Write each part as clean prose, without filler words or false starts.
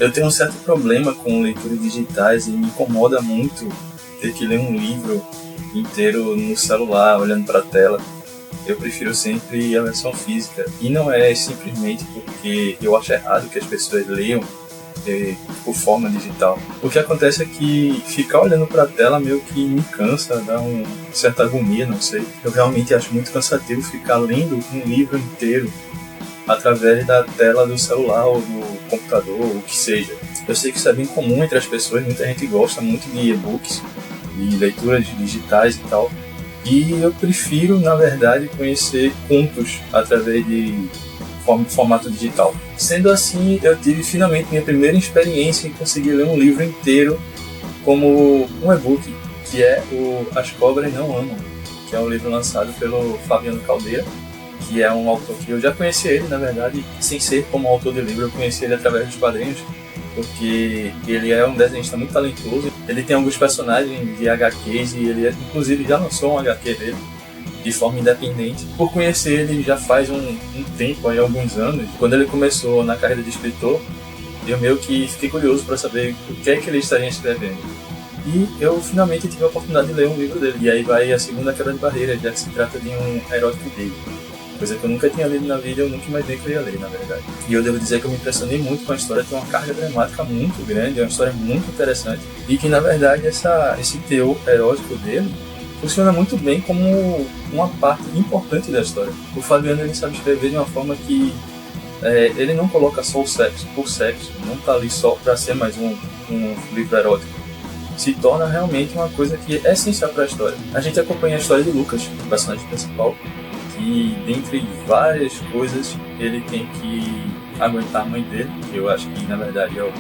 Eu tenho um certo problema com leituras digitais e me incomoda muito ter que ler um livro inteiro no celular, olhando para a tela. Eu prefiro sempre a versão física. E não é simplesmente porque eu acho errado que as pessoas leiam por forma digital. O que acontece é que ficar olhando para a tela meio que me cansa, dá uma certa agonia, não sei. Eu realmente acho muito cansativo ficar lendo um livro inteiro através da tela do celular ou do computador, ou o que seja. Eu sei que isso é bem comum entre as pessoas, muita gente gosta muito de e-books, de leituras digitais e tal. E eu prefiro, na verdade, conhecer contos através de formato digital. Sendo assim, eu tive finalmente minha primeira experiência em conseguir ler um livro inteiro como um e-book, que é o As Cobras Não Amam, que é um livro lançado pelo Fabiano Caldeira, que é um autor que eu já conheci ele, na verdade, sem ser como autor de livro, eu conheci ele através dos quadrinhos, porque ele é um desenhista muito talentoso. Ele tem alguns personagens de HQs e ele inclusive já lançou um HQ dele de forma independente. Por conhecer ele já faz um tempo, aí, alguns anos, quando ele começou na carreira de escritor, eu meio que fiquei curioso para saber o que é que ele estaria escrevendo. E eu finalmente tive a oportunidade de ler um livro dele. E aí vai a segunda quebra de barreira, já que se trata de um erótico gay. Coisa que eu nunca tinha lido na vida, eu nunca imaginei que eu ia ler, na verdade. E eu devo dizer que eu me impressionei muito com a história, tem uma carga dramática muito grande, é uma história muito interessante. E que, na verdade, esse teor erótico dele funciona muito bem como uma parte importante da história. O Fabiano, ele sabe escrever de uma forma que ele não coloca só o sexo por sexo, não está ali só para ser mais um livro erótico. Se torna realmente uma coisa que é essencial para a história. A gente acompanha a história de Lucas, o personagem principal, que dentre várias coisas ele tem que aguentar a mãe dele, que eu acho que na verdade é o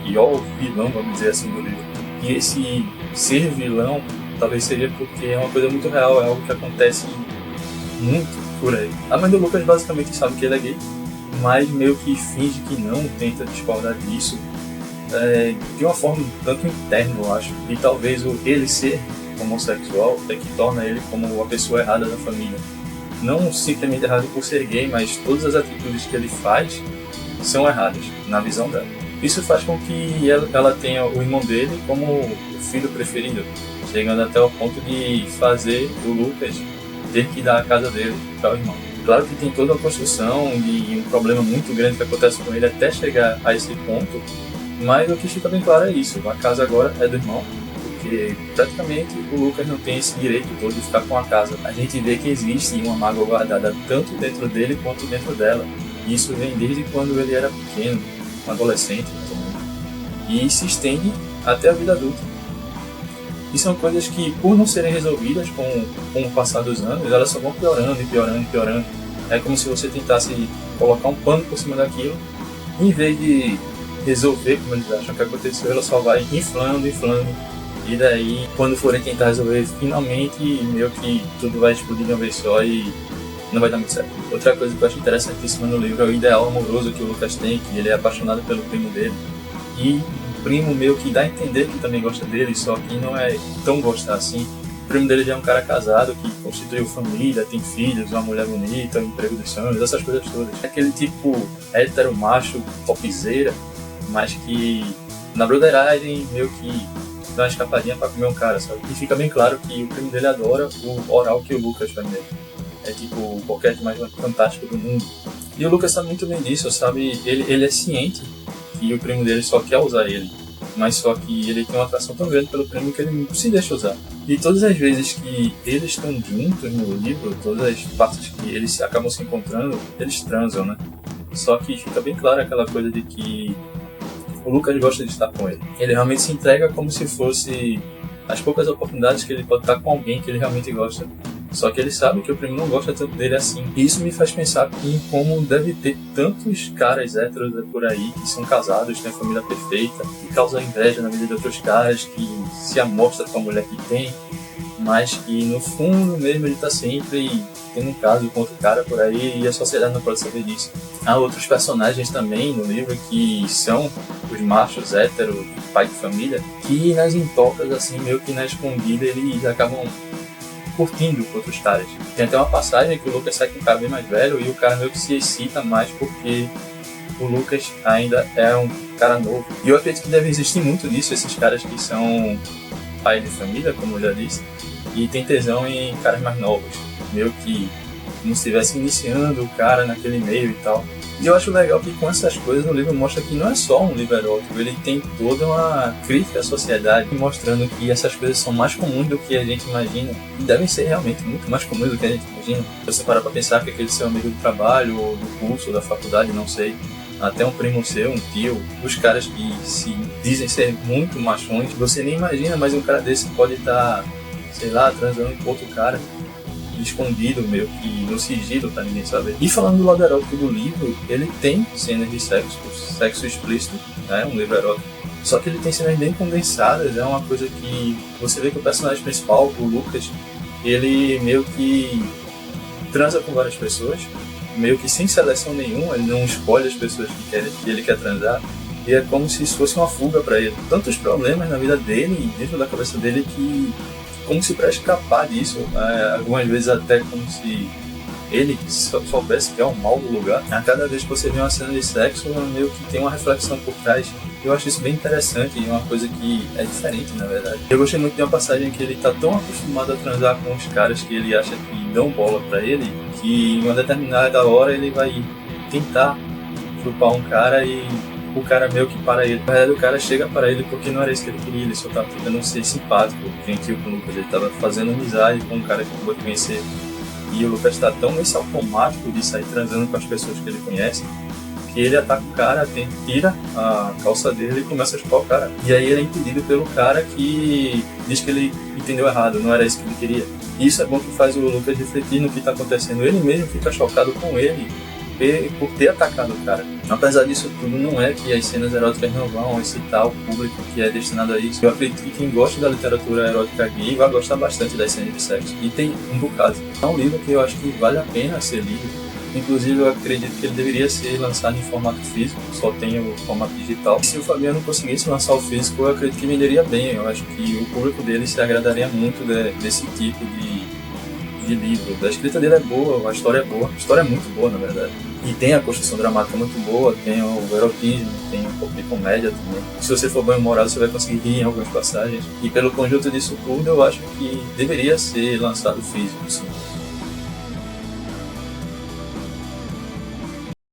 pior vilão, vamos dizer assim, do livro. E esse ser vilão talvez seja porque é uma coisa muito real, é algo que acontece muito por aí. A mãe do Lucas basicamente sabe que ele é gay, mas meio que finge que não, tenta discordar disso, de uma forma tanto interna, eu acho. E talvez ele ser homossexual é que torna ele como a pessoa errada da família. Não simplesmente errado por ser gay, mas todas as atitudes que ele faz são erradas, na visão dela. Isso faz com que ela tenha o irmão dele como o filho preferido, chegando até o ponto de fazer o Lucas ter que dar a casa dele para o irmão. Claro que tem toda uma construção e um problema muito grande que acontece com ele até chegar a esse ponto, mas o que fica bem claro é isso, a casa agora é do irmão, porque praticamente o Lucas não tem esse direito todo de ficar com a casa. A gente vê que existe uma mágoa guardada tanto dentro dele quanto dentro dela. Isso vem desde quando ele era pequeno, um adolescente, mais ou menos, e se estende até a vida adulta. E são coisas que, por não serem resolvidas com o passar dos anos, elas só vão piorando e piorando e piorando. É como se você tentasse colocar um pano por cima daquilo, e em vez de resolver como eles acham que aconteceu, ela só vai inflando, e daí, quando forem tentar resolver, finalmente, meio que tudo vai explodir de uma vez só e não vai dar muito certo. Outra coisa que eu acho interessantíssima no livro é o ideal amoroso que o Lucas tem, que ele é apaixonado pelo primo dele, e o primo meio que dá a entender que também gosta dele, só que não é tão gostar assim. O primo dele já é um cara casado, que constituiu família, tem filhos, uma mulher bonita, um emprego dos sonhos, essas coisas todas. É aquele tipo hétero, macho, topzera, mas que na broderagem meio que dá uma escapadinha pra comer um cara, sabe? E fica bem claro que o primo dele adora o oral que o Lucas faz nele. É tipo o boquete mais fantástico do mundo. E o Lucas sabe muito bem disso, sabe? Ele é ciente que o primo dele só quer usar ele, mas só que ele tem uma atração tão grande pelo primo que ele não se deixa usar. E todas as vezes que eles estão juntos no livro, todas as partes que eles acabam se encontrando, eles transam, né? Só que fica bem claro aquela coisa de que o Lucas gosta de estar com ele. Ele realmente se entrega como se fosse as poucas oportunidades que ele pode estar com alguém que ele realmente gosta. Só que ele sabe que o primo não gosta tanto dele assim. E isso me faz pensar em como deve ter tantos caras héteros por aí que são casados, têm a família perfeita, que causam inveja na vida de outros caras, que se amostra com a mulher que tem, mas que no fundo mesmo ele tá sempre tendo um caso com outro cara por aí e a sociedade não pode saber disso. Há outros personagens também no livro que são os machos héteros, pai de família, que nas intocas, assim, meio que na escondida, eles acabam curtindo outros caras. Tem até uma passagem que o Lucas sai com um cara bem mais velho e o cara meio que se excita mais porque o Lucas ainda é um cara novo. E eu acredito que deve existir muito disso, esses caras que são pai de família, como eu já disse, e tem tesão em caras mais novos, meio que como se estivesse iniciando o cara naquele meio e tal. E eu acho legal que com essas coisas o livro mostra que não é só um livro erótico, ele tem toda uma crítica à sociedade, mostrando que essas coisas são mais comuns do que a gente imagina, e devem ser realmente muito mais comuns do que a gente imagina. Se você parar pra pensar que aquele seu amigo do trabalho, ou do curso, ou da faculdade, não sei, até um primo seu, um tio, os caras que se dizem ser muito machões, você nem imagina, mas um cara desse pode estar, sei lá, transando com outro cara, escondido, meio que no sigilo pra ninguém saber. E falando do lado erótico do livro, ele tem cenas de sexo explícito, né, um livro erótico. Só que ele tem cenas bem condensadas, é uma coisa que você vê que o personagem principal, o Lucas, ele meio que transa com várias pessoas, meio que sem seleção nenhuma, ele não escolhe as pessoas que ele quer transar, e é como se isso fosse uma fuga pra ele. Tantos problemas na vida dele, dentro da cabeça dele, que como se para escapar disso, algumas vezes até como se ele soubesse que é o mal do lugar. A cada vez que você vê uma cena de sexo, meio que tem uma reflexão por trás. Eu acho isso bem interessante e uma coisa que é diferente, na verdade. Eu gostei muito de uma passagem que ele tá tão acostumado a transar com os caras que ele acha que dão bola pra ele, que em uma determinada hora ele vai tentar chupar um cara e o cara meio que para ele. Na verdade, o cara chega para ele porque não era isso que ele queria, ele só tava tentando ser simpático, gentil com o Lucas. Ele tava fazendo amizade com um cara que acabou de conhecer. E o Lucas tá tão nesse automático de sair transando com as pessoas que ele conhece, que ele ataca o cara, tira a calça dele e começa a chupar o cara. E aí ele é impedido pelo cara que diz que ele entendeu errado, não era isso que ele queria. E isso é bom que faz o Lucas refletir no que tá acontecendo. Ele mesmo fica chocado com ele por ter atacado o cara. Apesar disso tudo, não é que as cenas eróticas não vão excitar o público que é destinado a isso. Eu acredito que quem gosta da literatura erótica gay vai gostar bastante das cenas de sexo. E tem um bocado. É um livro que eu acho que vale a pena ser lido. Inclusive, eu acredito que ele deveria ser lançado em formato físico, só tem o formato digital. E se o Fabiano conseguisse lançar o físico, eu acredito que venderia bem. Eu acho que o público dele se agradaria muito desse tipo de livro. A escrita dele é boa, a história é boa. A história é muito boa, na verdade. E tem a construção dramática muito boa, tem o erotismo, tem um pouco de comédia também. Se você for bem-humorado, você vai conseguir rir em algumas passagens. E pelo conjunto disso tudo, eu acho que deveria ser lançado físico, sim.